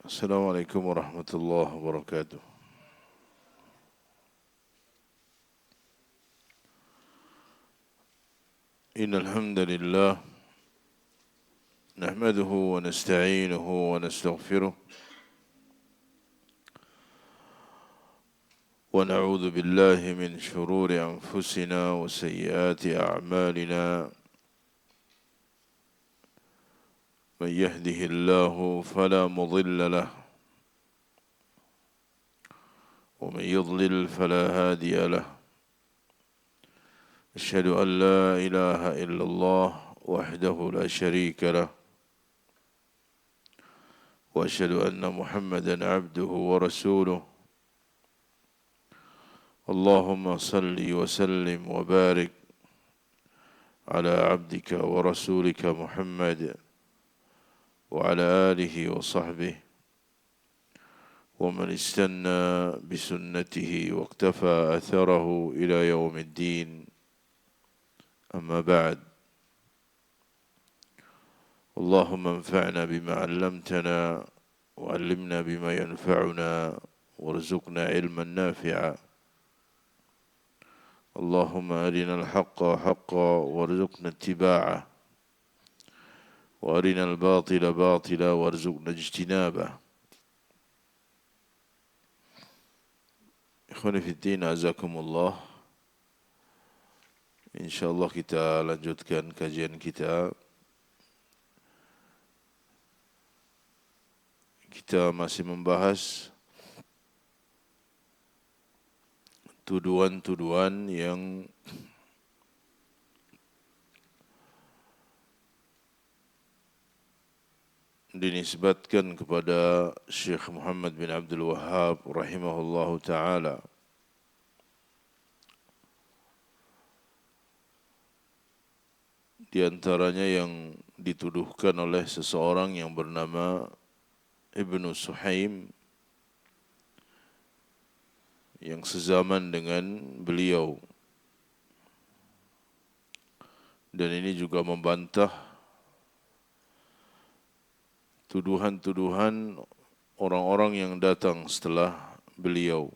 Assalamualaikum warahmatullahi wabarakatuh. Innal hamdalillah nahmaduhu wa nasta'inuhu wa nastaghfiruh wa na'udzu billahi min shururi anfusina wa sayyiati a'malina. Man yahdihillahu fala mudilla lahu wa man yudlil fala hadiya lahu. Asyhadu an la ilaha illallah wahdahu la syarika lahu wa asyhadu anna Muhammadan abduhu wa rasuluh. Allahumma salli wa sallim wa barik ala abdika wa rasulika Muhammad wa ala alihi wa sahbihi wa man istanna bisunnatihi wa iktafa atharahu ila yaumiddin. Amma ba'd. Allahumma anfa'na bima 'allamtana wa 'allimna bima yanfa'una warzuqna 'ilman nafi'a. Allahumma arina al-haqqa haqqa warzuqna ittiba'ah wa arina al-batila batila warzuqna ijtinabah. Ikhwani fi din, azakumullah. InsyaAllah kita lanjutkan kajian kita. Kita masih membahas tuduhan-tuduhan yang dinisbatkan kepada Syekh Muhammad bin Abdul Wahhab rahimahullahu ta'ala. Di antaranya yang dituduhkan oleh seseorang yang bernama Ibnu Suhaim yang sezaman dengan beliau. Dan ini juga membantah tuduhan-tuduhan orang-orang yang datang setelah beliau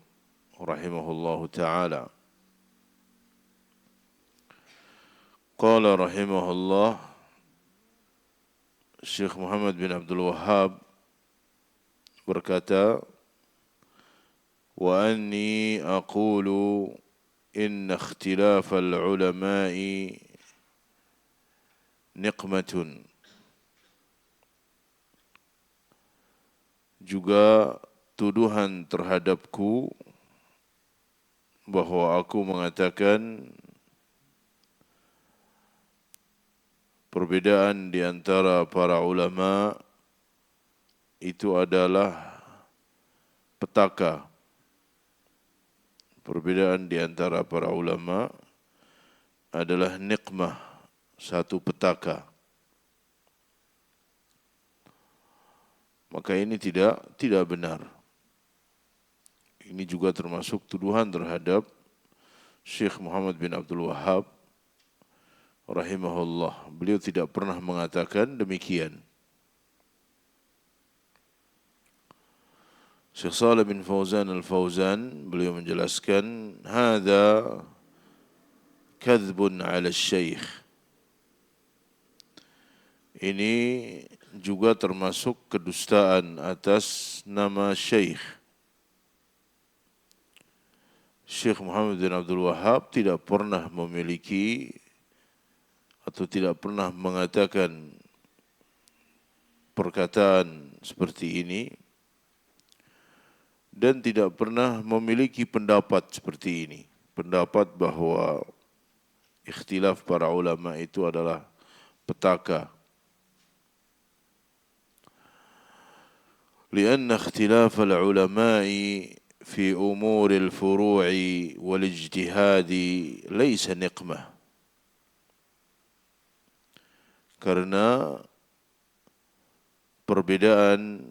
rahimahullahu ta'ala. Qala rahimahullah, Syekh Muhammad bin Abdul Wahhab berkata, wa anni aqulu inna ikhtilaf al-ulama'i niqmatun. Juga tuduhan terhadapku bahwa aku mengatakan perbedaan di antara para ulama itu adalah petaka. Perbedaan di antara para ulama adalah nikmah, satu petaka. Maka ini tidak benar. Ini juga termasuk tuduhan terhadap Syekh Muhammad bin Abdul Wahhab rahimahullah. Beliau tidak pernah mengatakan demikian. Syekh Shalih bin Fauzan al-Fauzan beliau menjelaskan, hadza kadzbun 'ala asy-syaikh. Ini juga termasuk kedustaan atas nama syekh. Syekh Muhammad bin Abdul Wahhab tidak pernah memiliki atau tidak pernah mengatakan perkataan seperti ini dan tidak pernah memiliki pendapat seperti ini. Pendapat bahwa ikhtilaf para ulama itu adalah petaka. Lianna ikhtilaf al-ulama'i fi umur al-furu'i wal-ijtihadi laysa niqmah. Karena perbedaan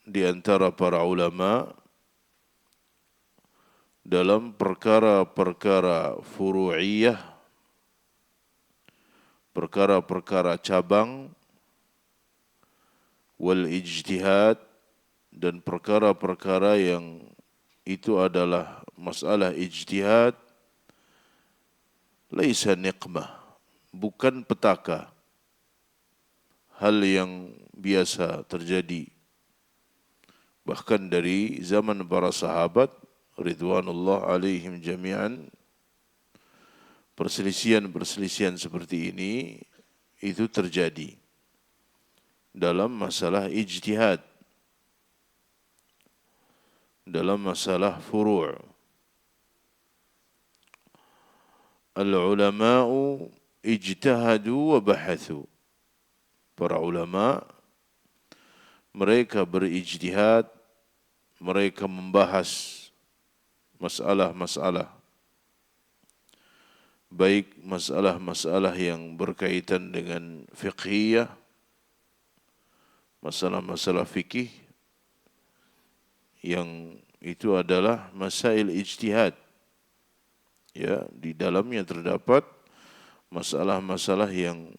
di antara para ulama dalam perkara-perkara furu'iyah, perkara-perkara cabang, wal ijtihad, dan perkara-perkara yang itu adalah masalah ijtihad, laisa niqmah, bukan petaka, hal yang biasa terjadi bahkan dari zaman para sahabat ridwanullah alaihim jami'an. Perselisihan-perselisihan seperti ini itu terjadi dalam masalah ijtihad, dalam masalah furu'. Al-ulama'u ijtahadu wa bahathu. Para ulama mereka berijtihad, mereka membahas masalah-masalah, baik masalah-masalah yang berkaitan dengan fiqhiyah, masalah-masalah fikih yang itu adalah masail ijtihad. Ya, di dalamnya terdapat masalah-masalah yang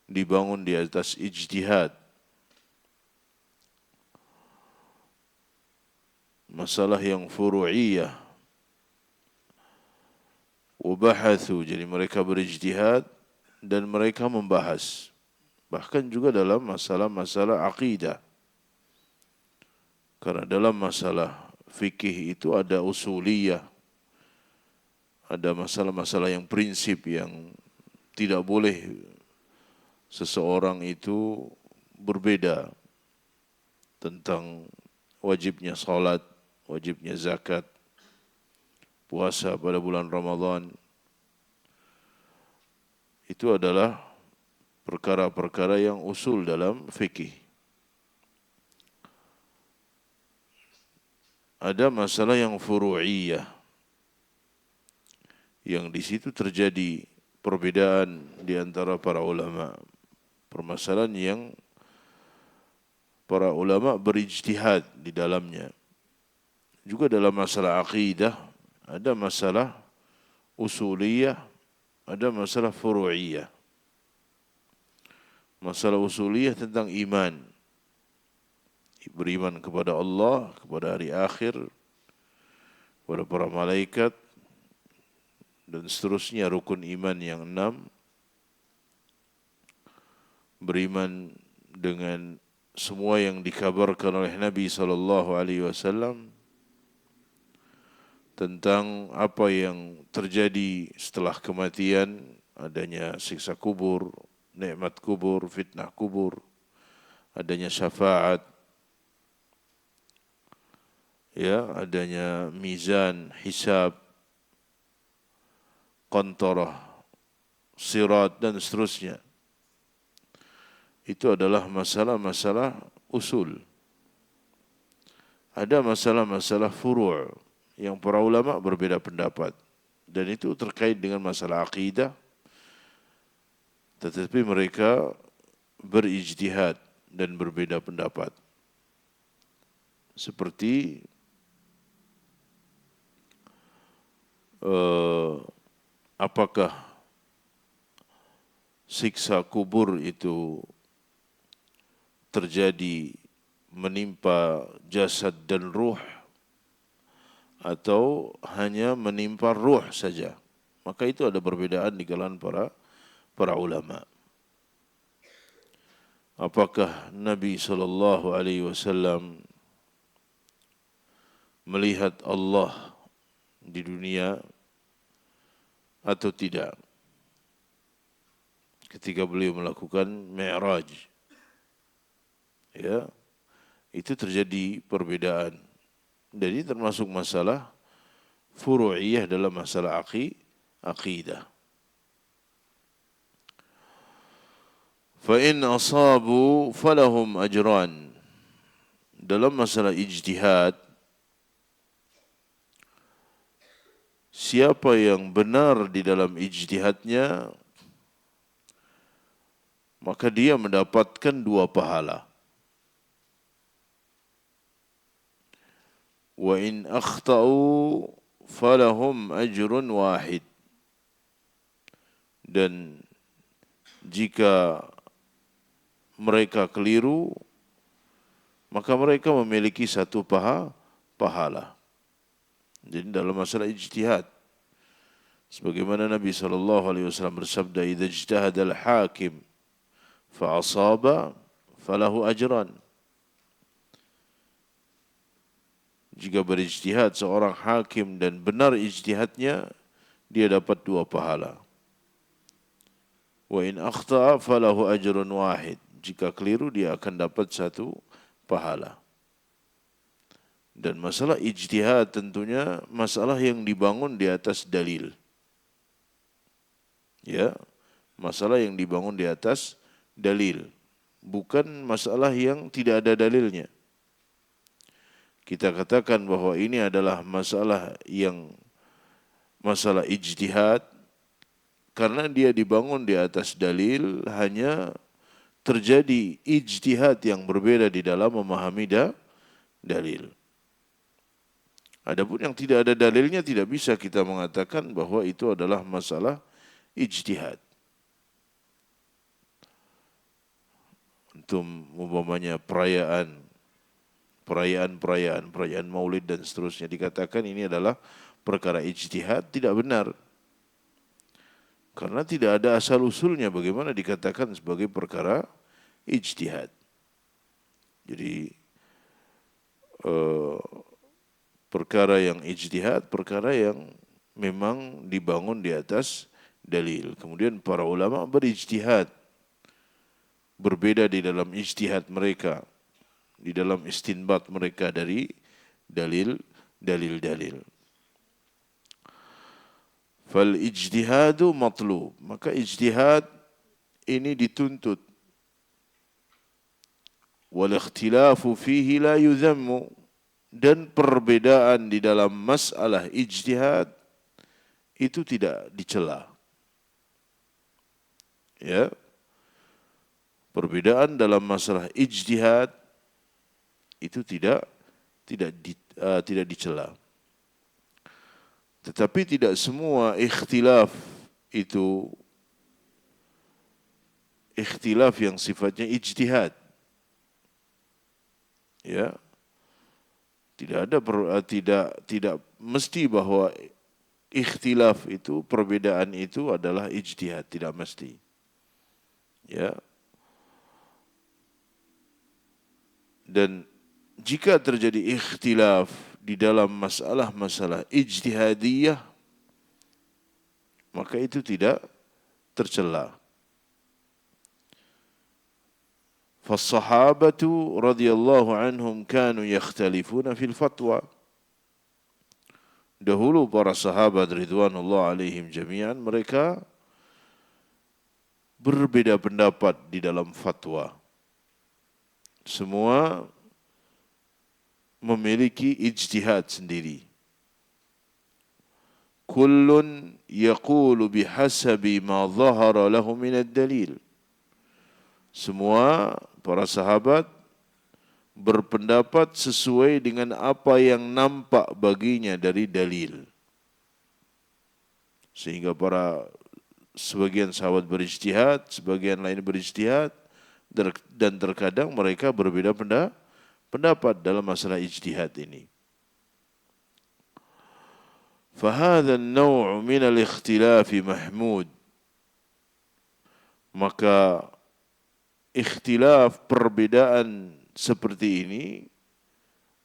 dibangun di atas ijtihad. Masalah yang furu'iyah. Wabahathu, jadi mereka berijtihad dan mereka membahas. Bahkan juga dalam masalah-masalah akidah. Karena dalam masalah fikih itu ada usuliyah, ada masalah-masalah yang prinsip yang tidak boleh seseorang itu berbeda tentang wajibnya salat, wajibnya zakat, puasa pada bulan Ramadan. Itu adalah perkara-perkara yang usul dalam fikih. Ada masalah yang furu'iyah, yang di situ terjadi perbedaan di antara para ulama. Permasalahan yang para ulama berijtihad di dalamnya. Juga dalam masalah akidah, ada masalah usuliyah, ada masalah furu'iyah. Masalah usuliyah tentang iman. Beriman kepada Allah, kepada hari akhir, kepada para malaikat, dan seterusnya rukun iman yang 6. Beriman dengan semua yang dikabarkan oleh Nabi SAW tentang apa yang terjadi setelah kematian, adanya siksa kubur, nikmat kubur, fitnah kubur, adanya syafaat, ya, adanya mizan, hisab, qantarah, sirat dan seterusnya. Itu adalah masalah-masalah usul. Ada masalah-masalah furu' yang para ulama berbeda pendapat, dan itu terkait dengan masalah akidah, tetapi mereka berijtihad dan berbeda pendapat. Seperti apakah siksa kubur itu terjadi menimpa jasad dan ruh atau hanya menimpa ruh saja. Maka itu ada perbedaan di kalangan para ulama. Apakah Nabi SAW melihat Allah di dunia atau tidak ketika beliau melakukan Mi'raj? Ya, itu terjadi perbedaan. Jadi termasuk masalah furu'iyah dalam masalah akidah. Fa in asabu falahum ajran. Dalam masalah ijtihad, siapa yang benar di dalam ijtihadnya, maka dia mendapatkan 2 pahala. Wa in akhta'u falahum ajrun wahid. Dan jika mereka keliru, maka mereka memiliki satu pahala. Jadi dalam masalah ijtihad, sebagaimana Nabi SAW bersabda, "Idza ijtahada al-hakim fa asaba falahu ajran." Jika berijtihad seorang hakim dan benar ijtihadnya, dia dapat 2 pahala. Wa in akhta'a falahu ajrun wahid. Jika keliru, dia akan dapat 1 pahala. Dan masalah ijtihad tentunya masalah yang dibangun di atas dalil. Ya, masalah yang dibangun di atas dalil, bukan masalah yang tidak ada dalilnya. Kita katakan bahwa ini adalah masalah ijtihad karena dia dibangun di atas dalil, hanya terjadi ijtihad yang berbeda di dalam memahami dalil. Adapun yang tidak ada dalilnya, tidak bisa kita mengatakan bahwa itu adalah masalah ijtihad. Untuk umpamanya perayaan Maulid dan seterusnya, dikatakan ini adalah perkara ijtihad, tidak benar. Karena tidak ada asal usulnya bagaimana dikatakan sebagai perkara ijtihad. Jadi perkara yang ijtihad, perkara yang memang dibangun di atas dalil. Kemudian para ulama berijtihad, berbeda di dalam ijtihad mereka, di dalam istinbat mereka dari dalil. Fal ijtihadu matlub, maka ijtihad ini dituntut. Wal ikhtilafu fihi la yudhammu, dan perbedaan di dalam masalah ijtihad itu tidak dicela. Ya. Perbedaan dalam masalah ijtihad itu tidak dicela. Tetapi tidak semua ikhtilaf itu ikhtilaf yang sifatnya ijtihad. Ya. Tidak mesti bahwa ikhtilaf itu, perbedaan itu adalah ijtihad, tidak mesti. Ya. Dan jika terjadi ikhtilaf di dalam masalah ijtihadiyah, maka itu tidak tercela. Fassahabatu radhiyallahu anhum kanu yakhtalifuna fil fatwa. Dahulu para sahabat ridwanullah alaihim jami'an, mereka berbeda pendapat di dalam fatwa. Semua memiliki ijtihad sendiri. Kullun yaqulu bihasabi ma dhahara lahu min ad-dalil. Semua para sahabat berpendapat sesuai dengan apa yang nampak baginya dari dalil. Sehingga sebagian sahabat berijtihad, sebagian lain berijtihad, dan terkadang mereka berbeda pendapat dalam masalah ijtihad ini. Fahadha an-naw' min al-ikhtilaf mahmud. Maka ikhtilaf, perbedaan seperti ini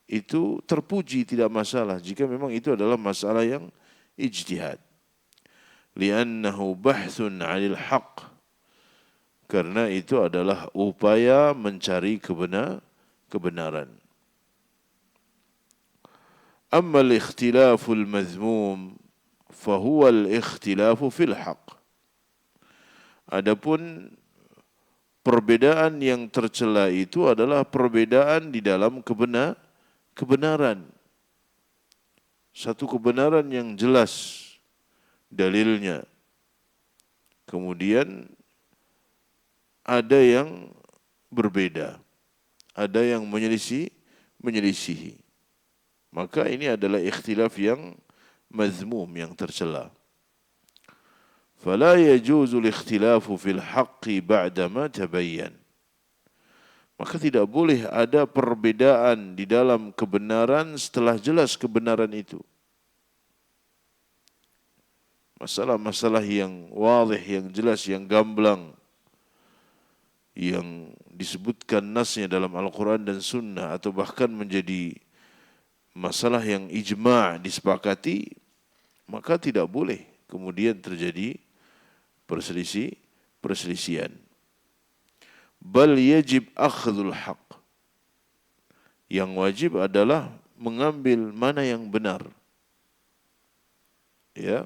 itu terpuji, tidak masalah jika memang itu adalah masalah yang ijtihad. Li'annahu bahthun 'anil haqq, karena itu adalah upaya mencari kebenaran. Amma al-ikhtilaful madhmum fahuwa al-ikhtilafu fil haqq. Adapun perbedaan yang tercela itu adalah perbedaan di dalam kebenaran. Satu kebenaran yang jelas dalilnya. Kemudian ada yang berbeda, ada yang menyelisihi. Maka ini adalah ikhtilaf yang mazmum, yang tercela. فلا يجوز الاختلاف في الحق بعدما تبين. maka tidak boleh ada perbedaan di dalam kebenaran setelah jelas kebenaran itu. Masalah-masalah yang wadih, yang jelas, yang gamblang, yang disebutkan nasnya dalam Al-Quran dan Sunnah, atau bahkan menjadi masalah yang ijma' disepakati, maka tidak boleh kemudian terjadi perselisihan. Bal yajib akhdhul haq. Yang wajib adalah mengambil mana yang benar. Ya.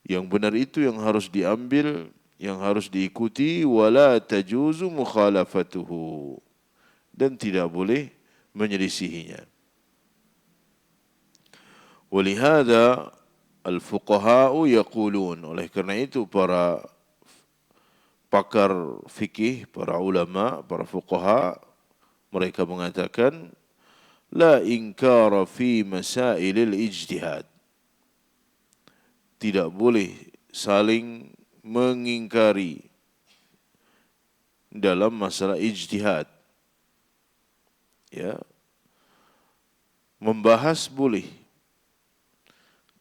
Yang benar itu yang harus diambil, yang harus diikuti, wala tajuzu mukhalafatuhu. Dan tidak boleh menyelisihinya. Walihada al-fuqaha'u yaqulun. Oleh kerana itu para pakar fikih, para ulama, para fuqaha, mereka mengatakan la inkara fi masailil ijtihad. Tidak boleh saling mengingkari dalam masalah ijtihad. Ya. Membahas boleh,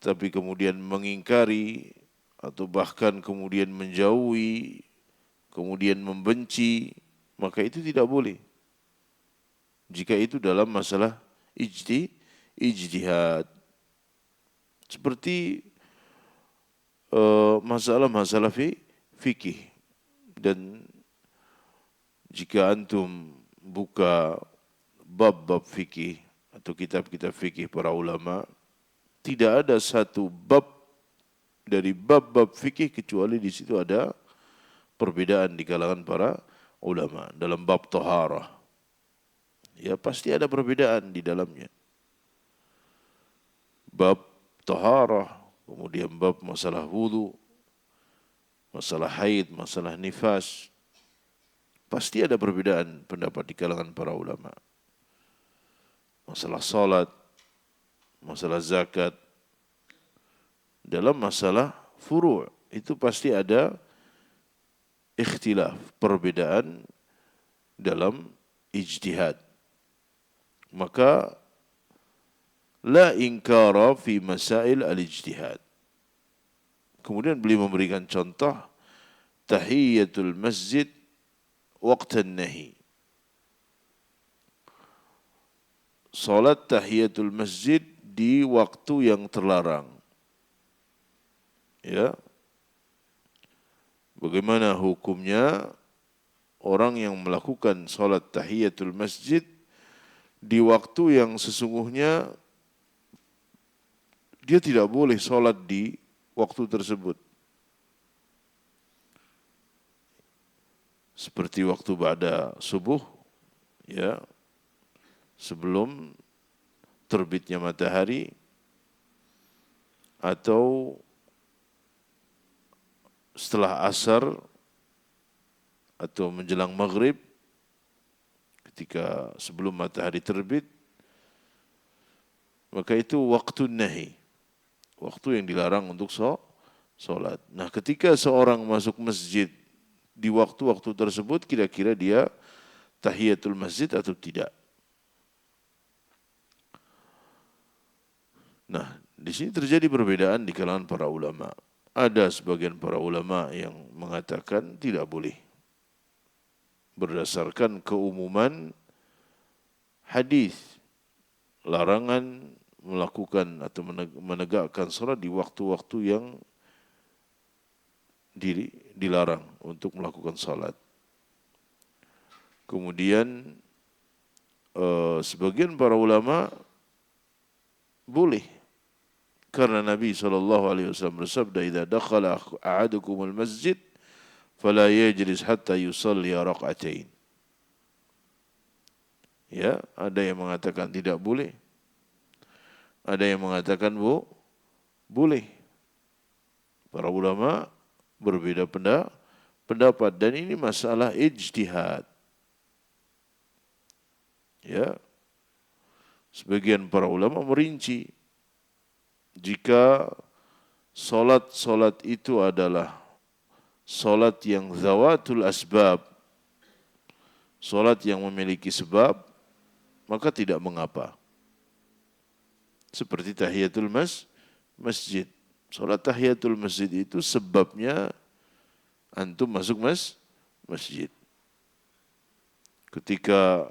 tapi kemudian mengingkari atau bahkan kemudian menjauhi, kemudian membenci, maka itu tidak boleh. Jika itu dalam masalah ijtihad. Seperti masalah-masalah fikih. Dan jika antum buka bab-bab fikih atau kitab-kitab fikih para ulama, tidak ada satu bab dari bab-bab fikih kecuali di situ ada perbedaan di kalangan para ulama. Dalam bab taharah, ya pasti ada perbedaan di dalamnya. Bab taharah, kemudian bab masalah wudu, masalah haid, masalah nifas, pasti ada perbedaan pendapat di kalangan para ulama. Masalah salat, masalah zakat, dalam masalah furu' itu pasti ada ikhtilaf, perbedaan dalam ijtihad. Maka la inkara fi masail al-ijtihad. Kemudian beliau memberikan contoh tahiyatul masjid waqtan nahi. Salat tahiyatul masjid di waktu yang terlarang. Ya. Bagaimana hukumnya orang yang melakukan salat tahiyatul masjid di waktu yang sesungguhnya dia tidak boleh salat di waktu tersebut. Seperti waktu ba'da subuh, ya, sebelum terbitnya matahari, atau setelah asar atau menjelang maghrib, ketika sebelum matahari terbit, maka itu waktu nahi, waktu yang dilarang untuk solat. Nah, ketika seorang masuk masjid di waktu-waktu tersebut, kira-kira dia tahiyatul masjid atau tidak? Nah, di sini terjadi perbedaan di kalangan para ulama. Ada sebagian para ulama yang mengatakan tidak boleh, berdasarkan keumuman hadis larangan melakukan atau menegakkan salat di waktu-waktu yang dilarang untuk melakukan salat. Kemudian sebagian para ulama boleh, karena Nabi SAW bersabda, "Idza dakhala ahadukumul masjid fala yajlis hatta yusalli rak'atain." Ya, ada yang mengatakan tidak boleh, ada yang mengatakan boleh. Para ulama berbeda pendapat, dan ini masalah ijtihad. Ya, sebagian para ulama merinci, jika solat itu adalah solat yang zawatul asbab, Solat yang memiliki sebab, maka tidak mengapa. Seperti tahiyatul masjid. Solat tahiyatul masjid itu sebabnya antum masuk masjid. Ketika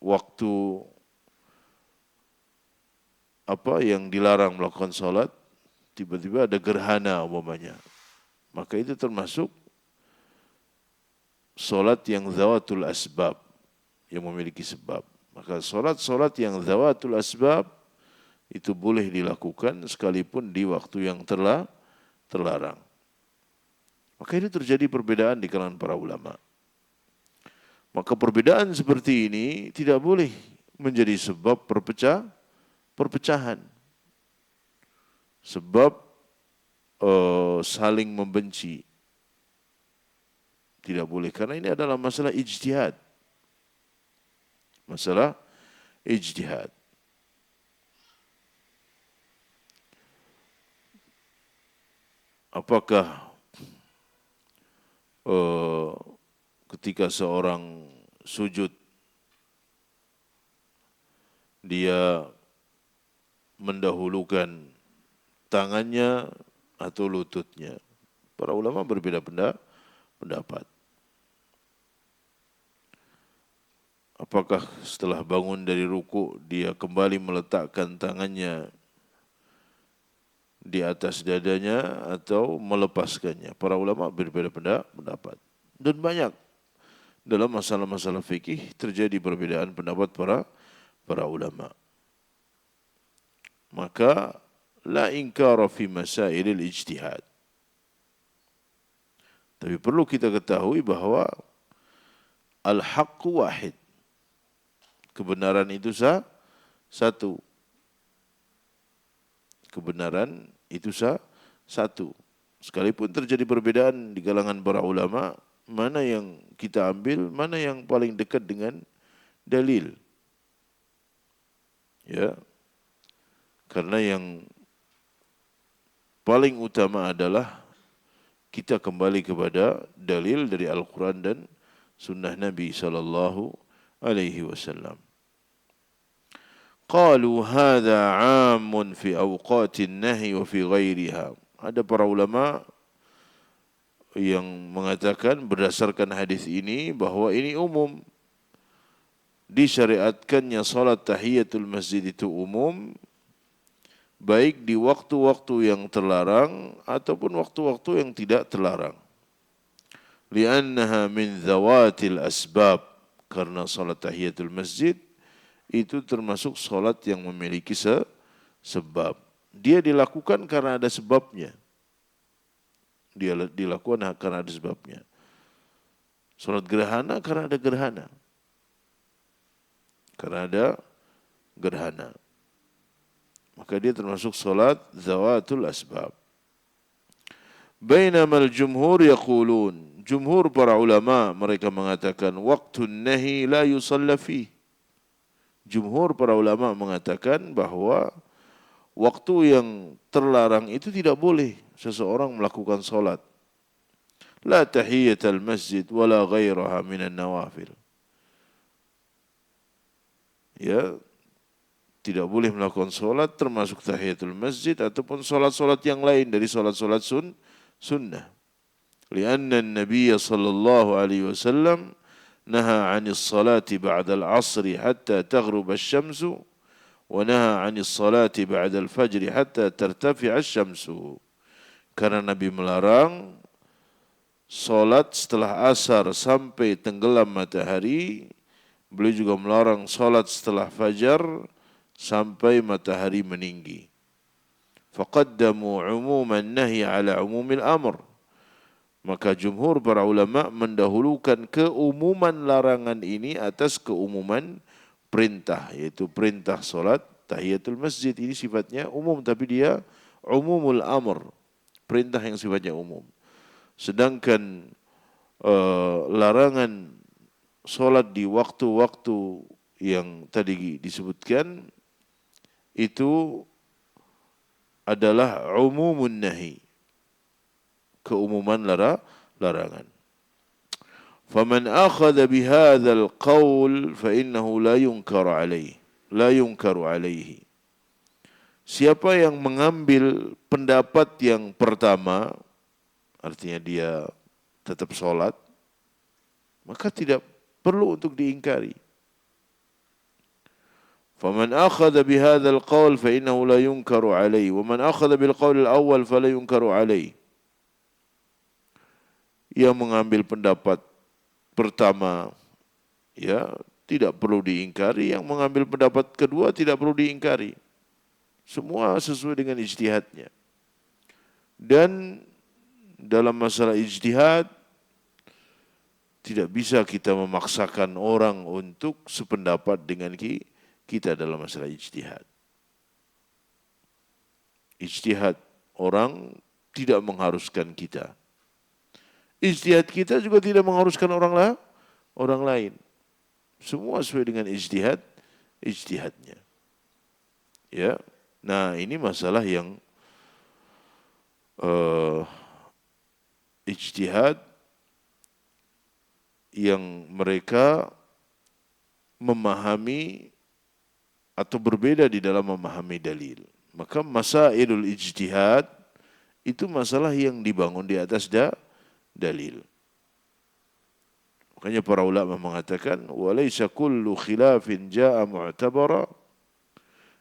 waktu yang dilarang melakukan solat, tiba-tiba ada gerhana umpamanya. Maka itu termasuk solat yang zawatul asbab, yang memiliki sebab. Maka solat-solat yang zawatul asbab itu boleh dilakukan sekalipun di waktu yang terlarang. Maka ini terjadi perbedaan di kalangan para ulama. Maka perbedaan seperti ini tidak boleh menjadi sebab perpecahan. Sebab saling membenci. Tidak boleh, karena ini adalah masalah ijtihad. Masalah ijtihad. Apakah ketika seorang sujud, dia mendahulukan tangannya atau lututnya? Para ulama berbeda pendapat. Apakah setelah bangun dari ruku dia kembali meletakkan tangannya di atas dadanya atau melepaskannya? Para ulama berbeda pendapat. Dan banyak dalam masalah-masalah fikih terjadi perbedaan pendapat para ulama. Maka la inkara fi masailil ijtihad. Tapi perlu kita ketahui bahwa al-haqqu wahid. Kebenaran itu satu. Kebenaran itu satu. Sekalipun terjadi perbedaan di kalangan para ulama, mana yang kita ambil, mana yang paling dekat dengan dalil. Ya. Karena yang paling utama adalah kita kembali kepada dalil dari Al-Quran dan sunnah Nabi sallallahu alaihi wasallam. Qalu hadza 'amun fi awqatin nahi wa fi ghairiha. Ada para ulama yang mengatakan berdasarkan hadis ini bahwa ini umum. Disyariatkannya salat tahiyatul masjid itu umum, baik di waktu-waktu yang terlarang ataupun waktu-waktu yang tidak terlarang. Li'annaha min zawatil asbab. Karena salat tahiyatul masjid itu termasuk solat yang memiliki sebab. Dia dilakukan karena ada sebabnya. Dia dilakukan karena ada sebabnya. Solat gerhana karena ada gerhana. Karena ada gerhana. Maka dia termasuk solat zawatul asbab. Bainamal jumhur yaqulun. Jumhur para ulama mereka mengatakan waqtun nahi la yusalla fihi. Jumhur para ulama mengatakan bahwa waktu yang terlarang itu tidak boleh seseorang melakukan solat. La tahiyatul masjid wala ghairaha minan nawafil. Ya, tidak boleh melakukan solat termasuk tahiyatul masjid ataupun solat-solat yang lain dari solat-solat sunnah. Lianna Nabi sallallahu alaihi wasallam نهى عن الصلاة بعد العصر حتى تغرب الشمس ونهى عن الصلاة بعد الفجر حتى ترتفع الشمس. Karena Nabi melarang salat setelah asar sampai tenggelam matahari. Beliau juga melarang salat setelah fajar sampai matahari meninggi. Faqaddamu umuman nahi ala umumil amr. Maka jumhur para ulama mendahulukan keumuman larangan ini atas keumuman perintah, yaitu perintah solat tahiyatul masjid. Ini sifatnya umum, tapi dia umumul amr, perintah yang sifatnya umum. Sedangkan larangan solat di waktu-waktu yang tadi disebutkan itu adalah umumun nahi, keumuman larangan. Faman akhadha bihadzal qaul fa innahu la yunkaru alaihi. La yunkaru alaihi. Siapa yang mengambil pendapat yang pertama, artinya dia tetap sholat, maka tidak perlu untuk diingkari. Faman akhadha bihadzal qaul fa innahu la yunkaru alaihi wa man akhadha bil qaul al awwal fala yunkaru alaihi. Yang mengambil pendapat pertama ya tidak perlu diingkari, yang mengambil pendapat kedua tidak perlu diingkari. Semua sesuai dengan ijtihadnya. Dan dalam masalah ijtihad tidak bisa kita memaksakan orang untuk sependapat dengan kita dalam masalah ijtihad. Ijtihad orang tidak mengharuskan kita. Ijtihad kita juga tidak mengharuskan orang lain. Semua sesuai dengan ijtihadnya. Ya. Nah, ini masalah yang ijtihad yang mereka memahami atau berbeda di dalam memahami dalil. Maka masailul ijtihad itu masalah yang dibangun di atas dalil. Makanya para ulama mengatakan walaysa kullu khilafin jaa mu'tabara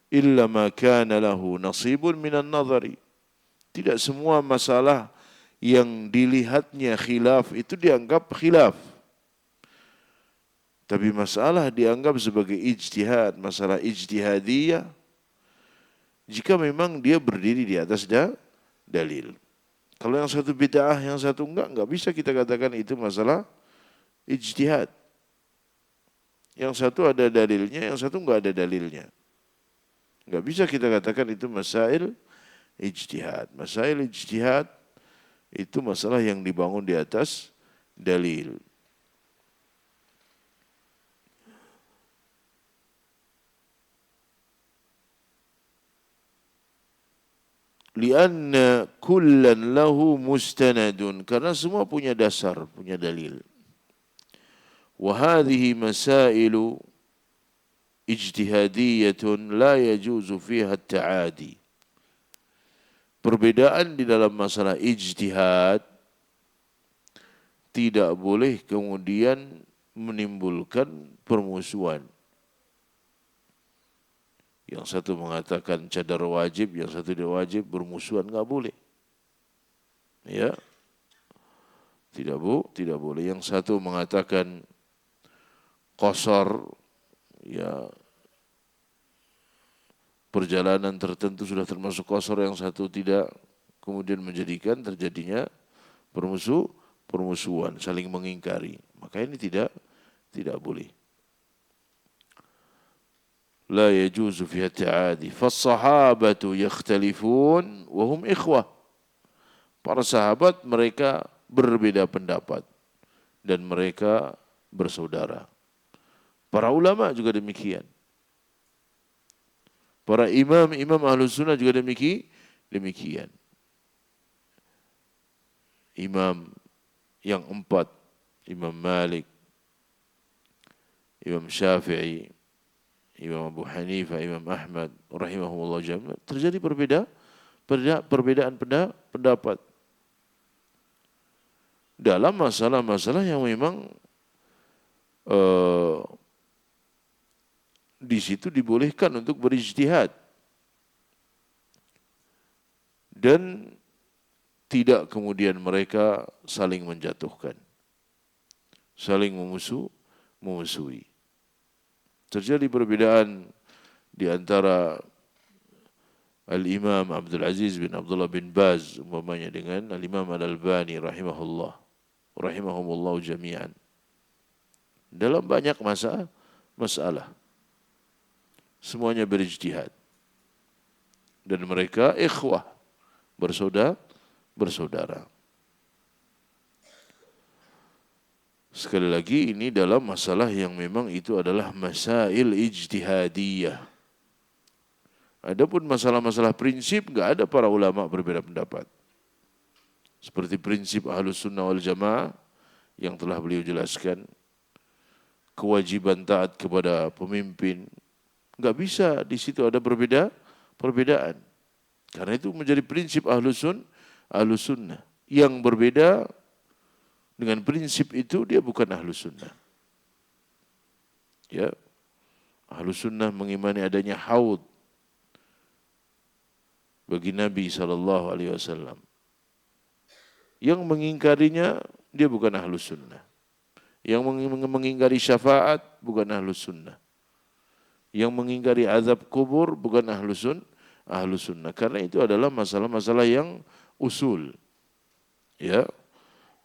illa ma kana lahu nasibun minan nadhari. Tidak semua masalah yang dilihatnya khilaf itu dianggap khilaf. Tapi masalah dianggap sebagai ijtihad, masalah ijtihadiyah jika memang dia berdiri di atas dalil. Kalau yang satu bid'ah, yang satu enggak bisa kita katakan itu masalah ijtihad. Yang satu ada dalilnya, yang satu enggak ada dalilnya. Enggak bisa kita katakan itu masail ijtihad. Masail ijtihad itu masalah yang dibangun di atas dalil. Lianna kullan lahu mustanadun, karena semua punya dasar, punya dalil. Wa hadhihi masailu ijtihadiyatun la yajuzu fiha at-ta'adi. Perbedaan di dalam masalah ijtihad tidak boleh kemudian menimbulkan permusuhan. Yang satu mengatakan cadar wajib, yang satu tidak wajib, bermusuhan enggak boleh. Ya. Tidak boleh. Yang satu mengatakan qasar, ya perjalanan tertentu sudah termasuk qasar, yang satu tidak, kemudian menjadikan terjadinya permusuhan, saling mengingkari. Maka ini tidak boleh. La yajuzu fiha ta'adi. Fas-sahabatu yakhtalifun wa hum ikhwah. Para sahabat mereka berbeda pendapat dan mereka bersaudara. Para ulama juga demikian. Para imam Ahlus Sunnah juga demikian. Imam yang 4, Imam Malik, Imam Syafi'i, Imam Abu Hanifah, Imam Ahmad, rahimahumullah jami'an, terjadi perbedaan pendapat dalam masalah-masalah yang memang di situ dibolehkan untuk berijtihad dan tidak kemudian mereka saling menjatuhkan, saling memusuhi. Terjadi perbedaan di antara Al-Imam Abdul Aziz bin Abdullah bin Baz umpamanya dengan Al-Imam Al-Albani rahimahumullah jami'an dalam banyak masalah. Semuanya berijtihad dan mereka ikhwah, bersaudara. Sekali lagi ini dalam masalah yang memang itu adalah masail ijtihadiyah. Adapun masalah-masalah prinsip enggak ada para ulama berbeda pendapat. Seperti prinsip Ahlus Sunnah wal Jamaah yang telah beliau jelaskan, kewajiban taat kepada pemimpin. Enggak bisa di situ ada perbedaan. Karena itu menjadi prinsip Ahlus Sunnah. Yang berbeda dengan prinsip itu dia bukan Ahlus Sunnah. Ya, Ahlus Sunnah mengimani adanya haud bagi Nabi SAW. Yang mengingkarinya dia bukan Ahlus Sunnah. Yang mengingkari syafaat bukan Ahlus Sunnah. Yang mengingkari azab kubur bukan Ahlus Sunnah. Karena itu adalah masalah-masalah yang usul. Ya,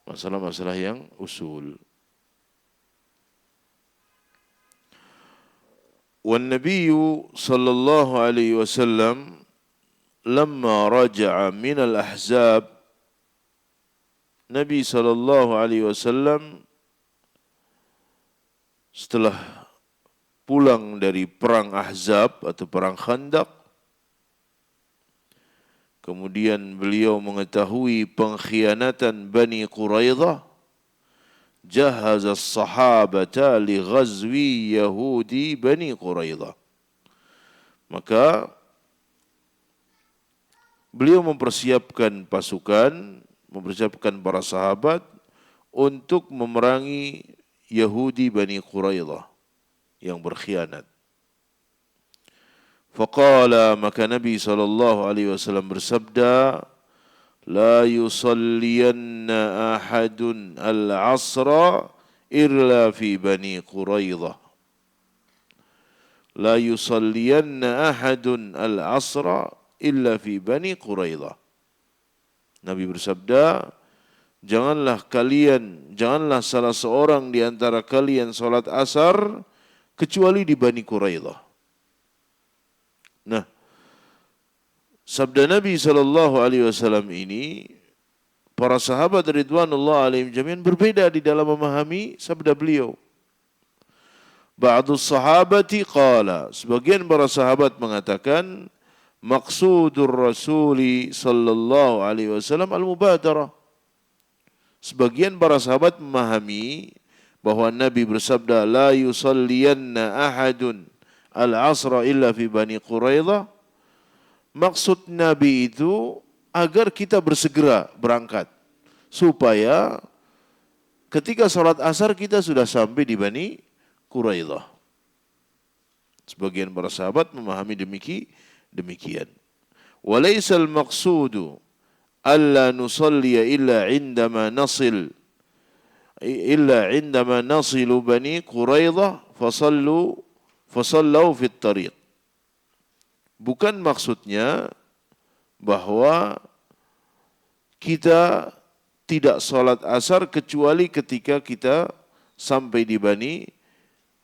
masalah-masalah yang usul. Wan Nabiyyu sallallahu alaihi wasallam lamma raja'a min al-ahzab, Nabi sallallahu alaihi wasallam setelah pulang dari perang Ahzab atau perang Khandaq, kemudian beliau mengetahui pengkhianatan Bani Quraidah, jahaza as-sahabata li ghazwi Yahudi Bani Quraidah. Maka beliau mempersiapkan pasukan, mempersiapkan para sahabat untuk memerangi Yahudi Bani Quraidah yang berkhianat. Faqala, maka Nabi SAW bersabda, la yusalliyanna ahadun al-asra illa fi Bani Quraidah. La yusalliyanna ahadun al-asra illa fi Bani Quraidah. Nabi bersabda, janganlah salah seorang di antara kalian salat asar kecuali di Bani Quraidah. Nah, sabda Nabi SAW ini, para sahabat ridwanullah alaihim jami'an berbeda di dalam memahami sabda beliau. Ba'dus sahabati qala, sebagian para sahabat mengatakan, maqsudur Rasuli sallallahu alaihi wasallam al-mubadarah. Sebagian para sahabat memahami bahwa Nabi bersabda, la yusalliyanna ahadun al-asra illa fi Bani Quraidah. Maksud Nabi itu agar kita bersegera berangkat, supaya ketika salat asar kita sudah sampai di Bani Quraidah. Sebagian para sahabat memahami demikian. Walaisal maqsudu alla nusalliya illa indama nasilu Bani Quraidah fasallu fit tariq. Bukan maksudnya bahwa kita tidak salat asar kecuali ketika kita sampai di Bani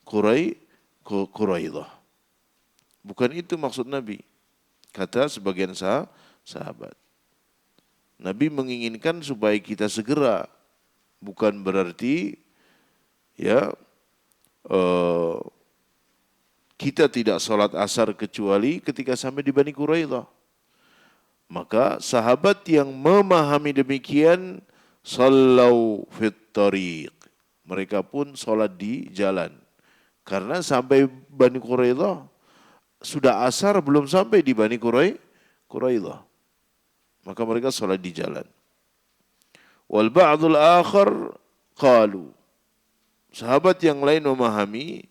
Quraidah. Bukan itu maksud Nabi, kata sebagian sahabat. Nabi menginginkan supaya kita segera, bukan berarti kita tidak salat asar kecuali ketika sampai di Bani Quraidah. Maka sahabat yang memahami demikian, sallau fit tariq, mereka pun salat di jalan. Karena sampai Bani Quraidah sudah asar, belum sampai di Bani Quraidah. Maka mereka salat di jalan. Wal ba'dul akhar qalu, sahabat yang lain memahami,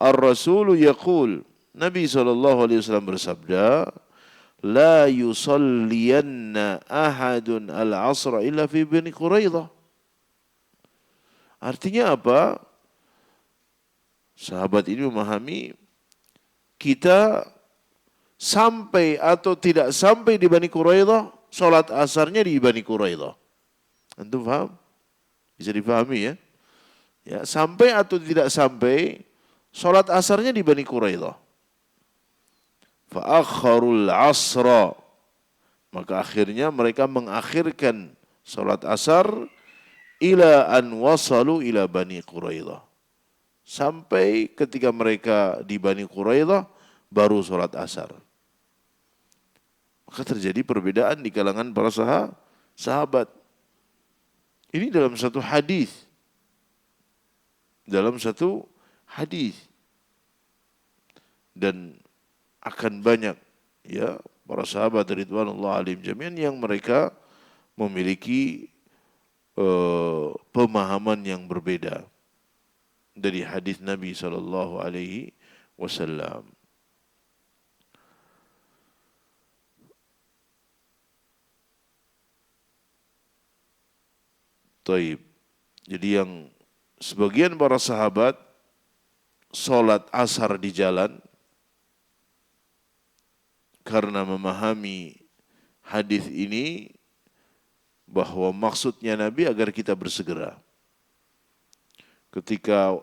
ar-rasulu yaqul, Nabi SAW bersabda, la yusalliyanna ahadun al-asra illa fi Bani Quraidah. Artinya apa? Sahabat ini memahami kita sampai atau tidak sampai di Bani Quraidah, salat asarnya di Bani Quraidah. Antum paham? Bisa dipahami ya? Ya, sampai atau tidak sampai, salat asarnya di Bani Quraidah. Fa'akharul asra, maka akhirnya mereka mengakhirkan salat asar ila an wasalu ila Bani Quraidah. Sampai ketika mereka di Bani Quraidah baru salat asar. Maka terjadi perbedaan di kalangan para sahabat. Ini dalam satu hadis dalam satu hadis. Dan akan banyak ya para sahabat ridwanullah alaihim jami'an yang mereka memiliki pemahaman yang berbeda dari hadis Nabi sallallahu alaihi wasallam. Taib. Jadi yang sebagian para sahabat sholat asar di jalan karena memahami hadis ini bahwa maksudnya Nabi agar kita bersegera. Ketika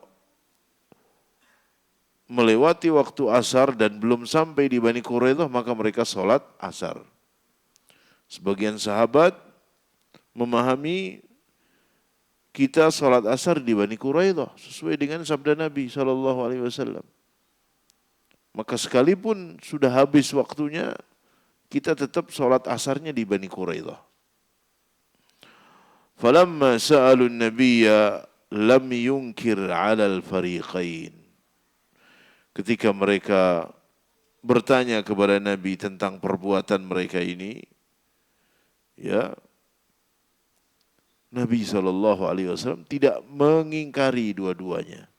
melewati waktu asar dan belum sampai di Bani Quraidah, maka mereka sholat asar. Sebagian sahabat memahami kita sholat asar di Bani Quraidah sesuai dengan sabda Nabi SAW. Maka sekalipun sudah habis waktunya, kita tetap sholat asarnya di Bani Quraidah. Falamma sa'alun nabiyya lam yunkir 'alal fariqain. Ketika mereka bertanya kepada Nabi tentang perbuatan mereka ini, ya, Nabi SAW tidak mengingkari dua-duanya.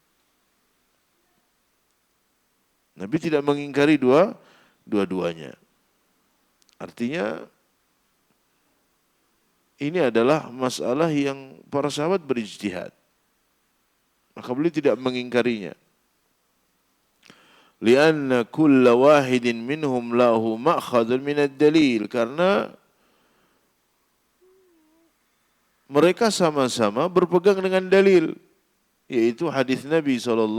Nabi tidak mengingkari dua-duanya. Artinya ini adalah masalah yang para sahabat berijtihad. Maka beliau tidak mengingkarinya. Lianna kulla wahidin minhum lahu ma'khadun minad dalil. Karena mereka sama-sama berpegang dengan dalil. Yaitu hadis Nabi SAW,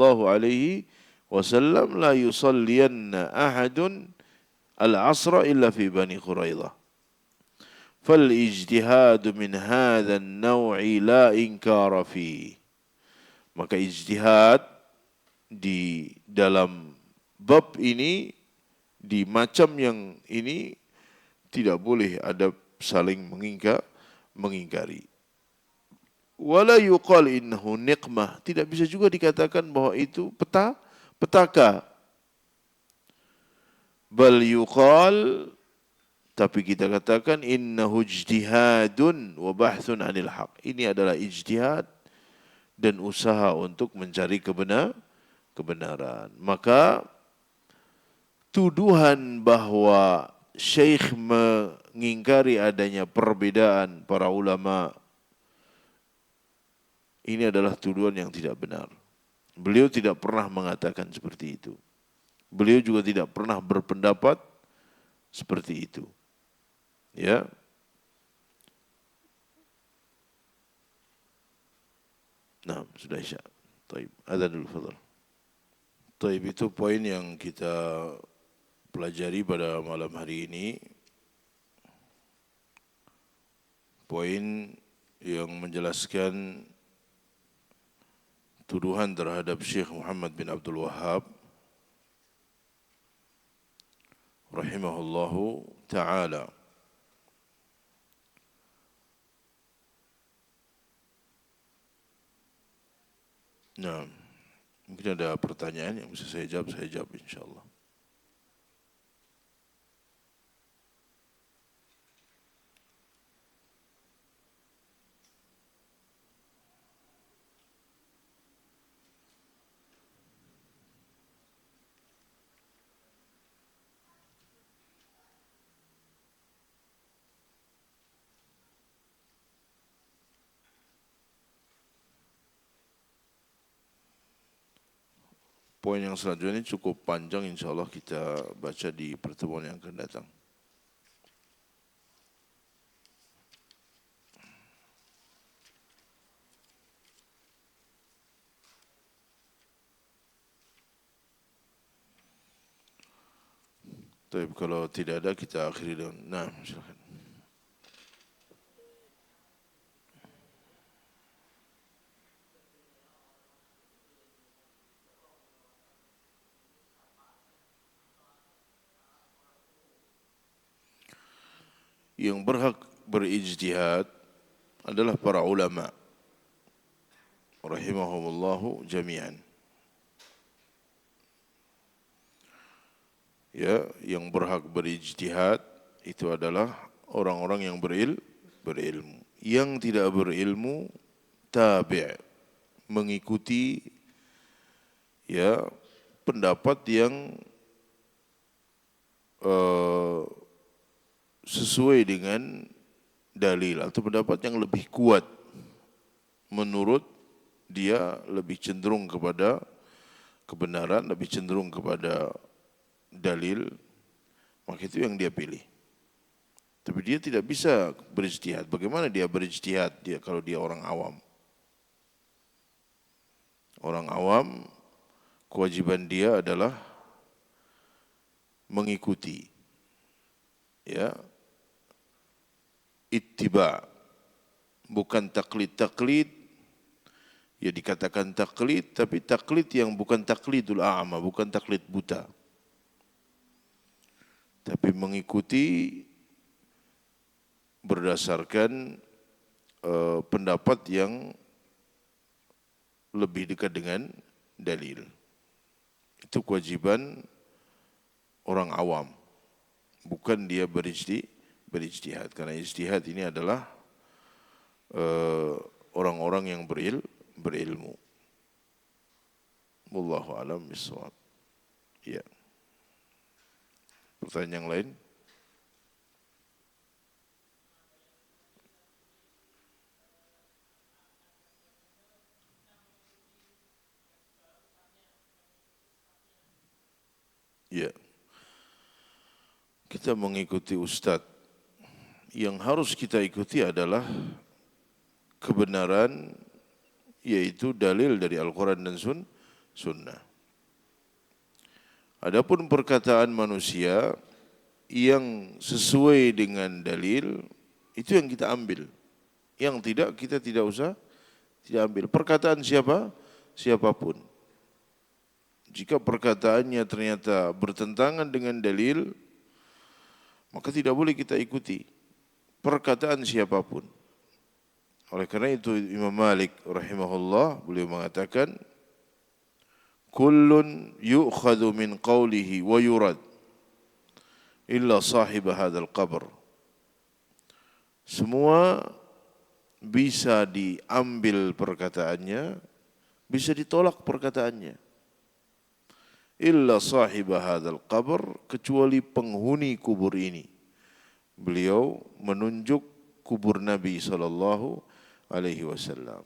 la yusalliyanna ahadun al-asra illa fi Bani Quraidah. فالاجتهاد من هذا النوع لا إنكار فيه. Maka ijtihad di dalam bab ini, di macam yang ini, tidak boleh ada saling mengingkari. Wala yuqal innahu niqmah. Tidak bisa juga dikatakan bahwa itu petaka. Bal yuqal, tapi kita katakan innahu ijtihadun wa bahthun 'anil haq. Ini adalah ijtihad dan usaha untuk mencari kebenaran. Maka tuduhan bahwa syekh mengingkari adanya perbedaan para ulama, ini adalah tuduhan yang tidak benar. Beliau tidak pernah mengatakan seperti itu. Beliau juga tidak pernah berpendapat seperti itu. Ya. Nah, sudah Isya. Taib. Adzan dulu, fadhal. Taib, itu poin yang kita pelajari pada malam hari ini. Poin yang menjelaskan tuduhan terhadap Syekh Muhammad bin Abdul Wahhab rahimahullahu ta'ala. Nah, mungkin ada pertanyaan yang bisa saya jawab insyaAllah. Poin yang selanjutnya ini cukup panjang, insya Allah kita baca di pertemuan yang akan datang. Tapi kalau tidak ada kita akhiri dengan, nah silakan. Yang berhak berijtihad adalah para ulama. rahimahumullahu jami'an. Ya, yang berhak berijtihad itu adalah orang-orang yang berilmu. Yang tidak berilmu tabi', mengikuti ya pendapat yang sesuai dengan dalil atau pendapat yang lebih kuat menurut dia, lebih cenderung kepada kebenaran, lebih cenderung kepada dalil, maka itu yang dia pilih. Tapi dia tidak bisa berijtihad. Bagaimana dia berijtihad kalau dia orang awam? Orang awam kewajiban dia adalah mengikuti, ya, ittiba, bukan taklid. Taklid ya dikatakan taklid, tapi taklid yang bukan taklidul a'ma, bukan taklid buta. Tapi mengikuti berdasarkan pendapat yang lebih dekat dengan dalil. Itu kewajiban orang awam, bukan dia berijtihad. Karena ijtihad ini adalah orang-orang yang berilmu. Wallahu a'lam bishawab. Ya. Pertanyaan yang lain? Ya. Kita mengikuti ustadz. Yang harus kita ikuti adalah kebenaran, yaitu dalil dari Al-Quran dan Sunnah. Adapun perkataan manusia yang sesuai dengan dalil, itu yang kita ambil. Yang tidak, kita tidak usah ambil. Perkataan siapapun. Jika perkataannya ternyata bertentangan dengan dalil, maka tidak boleh kita ikuti. Perkataan siapapun. Oleh karena itu Imam Malik rahimahullah beliau mengatakan, kullun yu'khadhu min qawlihi wa yurad illa sahib hadzal qabr. Semua bisa diambil perkataannya, bisa ditolak perkataannya. Illa sahib hadzal qabr, kecuali penghuni kubur ini. Beliau menunjuk kubur Nabi sallallahu alaihi wasallam.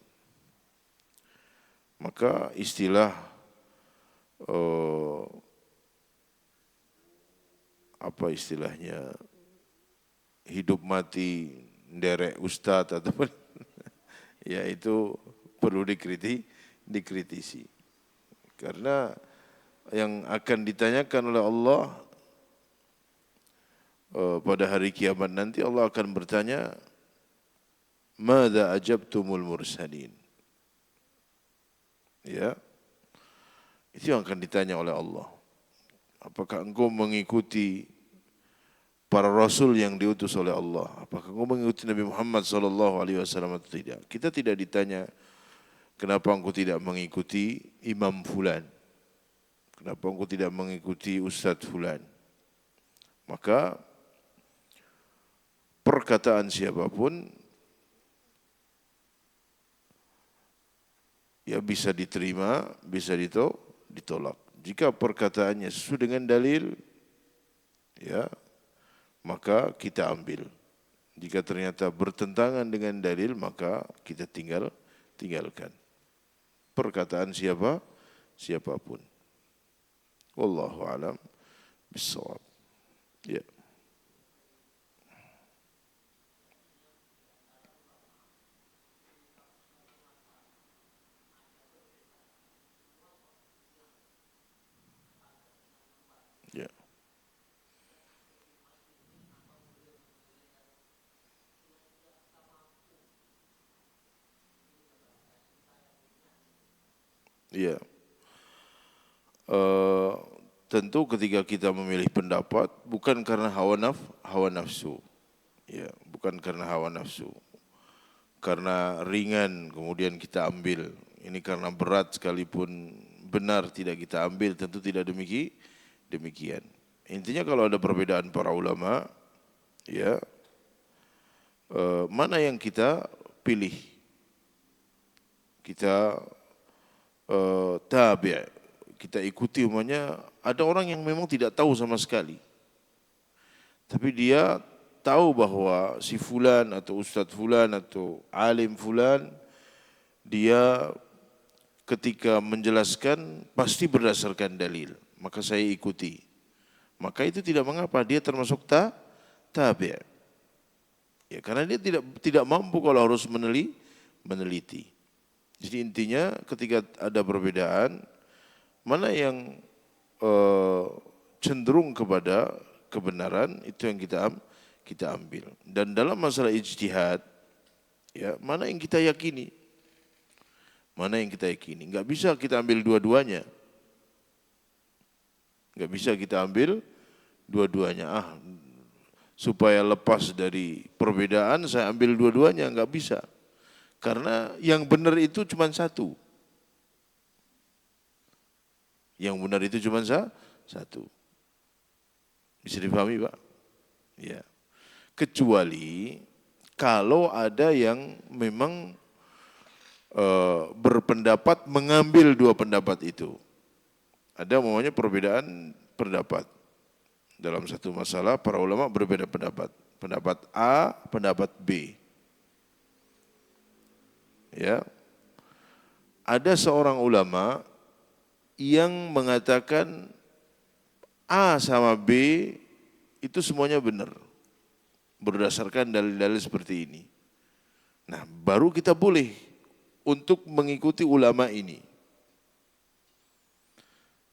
Maka istilah apa istilahnya, hidup mati nderek ustadz ataupun ya itu perlu dikritisi. Karena yang akan ditanyakan oleh Allah pada hari kiamat nanti, Allah akan bertanya, madza ajabtumul mursalin. Ya. Itu yang akan ditanya oleh Allah. Apakah engkau mengikuti para rasul yang diutus oleh Allah? Apakah engkau mengikuti Nabi Muhammad sallallahu alaihi wasallam atau tidak? Kita tidak ditanya kenapa engkau tidak mengikuti imam fulan? Kenapa engkau tidak mengikuti ustadz fulan? Maka perkataan siapapun ya bisa diterima, bisa ditolak. Jika perkataannya sesuai dengan dalil, ya maka kita ambil. Jika ternyata bertentangan dengan dalil, maka kita tinggalkan. Perkataan siapapun. Wallahu a'lam bishawab. Ya. Ya. Ya. Tentu ketika kita memilih pendapat bukan karena hawa nafsu. Ya, bukan karena hawa nafsu. Karena ringan kemudian kita ambil, ini karena berat sekalipun benar tidak kita ambil, tentu tidak demikian. Intinya kalau ada perbedaan para ulama, ya mana yang kita pilih, kita tabi', kita ikuti. Umpamanya ada orang yang memang tidak tahu sama sekali, tapi dia tahu bahwa si fulan atau ustadz fulan atau alim fulan, dia ketika menjelaskan pasti berdasarkan dalil, maka saya ikuti. Maka itu tidak mengapa, dia termasuk tabi'. Ya, karena dia tidak mampu kalau harus meneliti. Jadi intinya ketika ada perbedaan, mana yang cenderung kepada kebenaran, itu yang kita ambil. Dan dalam masalah ijtihad, ya, mana yang kita yakini? Mana yang kita yakini? Enggak bisa kita ambil dua-duanya. Enggak bisa kita ambil dua-duanya. Supaya lepas dari perbedaan saya ambil dua-duanya, enggak bisa. Karena yang benar itu cuma satu. Yang benar itu cuma satu. Bisa dipahami, Pak? Ya. Kecuali kalau ada yang memang berpendapat mengambil dua pendapat itu. Ada namanya perbedaan pendapat. Dalam satu masalah para ulama berbeda pendapat. Pendapat A, pendapat B. Ya. Ada seorang ulama yang mengatakan A sama B itu semuanya benar. Berdasarkan dalil-dalil seperti ini. Nah, baru kita boleh untuk mengikuti ulama ini.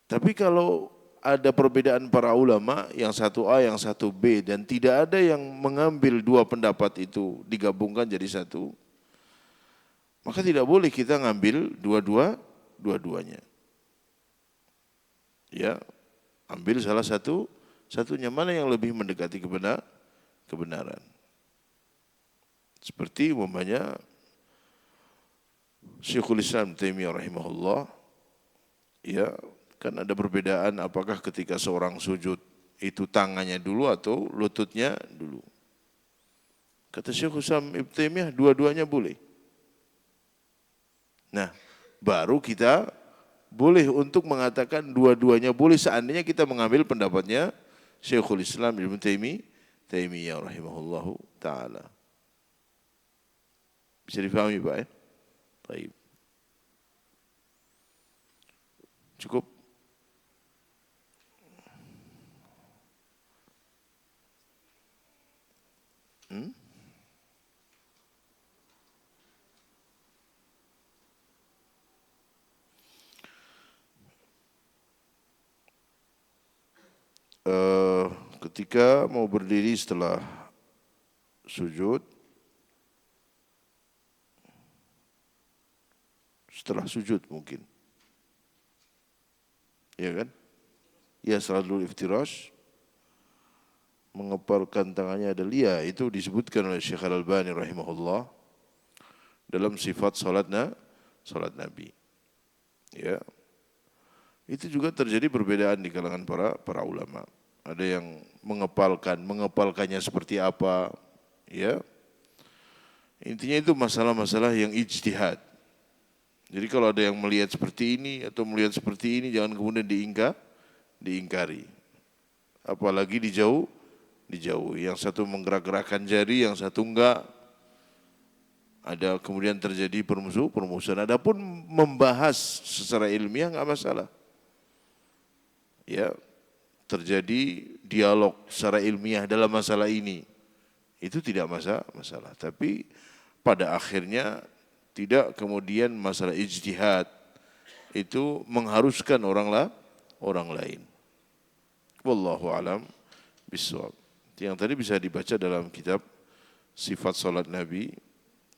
Tapi kalau ada perbedaan para ulama, yang satu A, yang satu B, dan tidak ada yang mengambil dua pendapat itu digabungkan jadi satu, maka tidak boleh kita ngambil dua-duanya. Ya, ambil salah satunya, mana yang lebih mendekati kebenaran. Seperti umpamanya Syekhul Islam Taimiyah rahimahullah, ya, kan ada perbedaan apakah ketika seorang sujud itu tangannya dulu atau lututnya dulu. Kata Syekhul Islam Ibnu Taimiyah dua-duanya boleh. Nah, baru kita boleh untuk mengatakan dua-duanya boleh seandainya kita mengambil pendapatnya Syekhul Islam Ibnu Taimiyah rahimahullahu taala. Bisa difahami, Pak, ya? Baik. Cukup. Ketika mau berdiri setelah sujud, mungkin, ya kan? Ya, selalu iftirash, mengepalkan tangannya ada lia, itu disebutkan oleh Syekh Al-Albani rahimahullah dalam sifat salat Nabi. Ya. Itu juga terjadi perbedaan di kalangan para ulama. Ada yang mengepalkannya seperti apa, ya. Intinya itu masalah-masalah yang ijtihad. Jadi kalau ada yang melihat seperti ini atau melihat seperti ini, jangan kemudian diingkari. Apalagi dijauh. Yang satu menggerak-gerakkan jari, yang satu enggak. Ada kemudian terjadi permusuhan. Adapun membahas secara ilmiah enggak masalah. Ya, terjadi dialog secara ilmiah dalam masalah ini, itu tidak masalah. Tapi pada akhirnya tidak kemudian masalah ijtihad itu mengharuskan orang lain. Wallahu alam bishawab. Yang tadi bisa dibaca dalam kitab Sifat Salat Nabi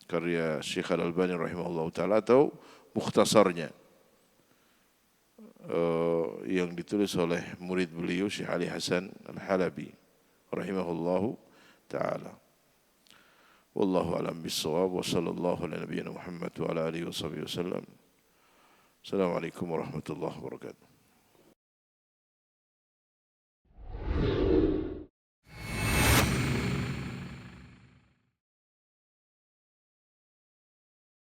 karya Syekh Al-Albani rahimahullah ta'ala atau mukhtasarnya yang ditulis oleh murid beliau Syekh Ali Hasan Al-Halabi rahimahullahu ta'ala. Wallahu alam bissawab wa sallallahu ala nabiyyina Muhammad wa ala alihi wa sahbihi wasallam. Assalamualaikum warahmatullahi wabarakatuh.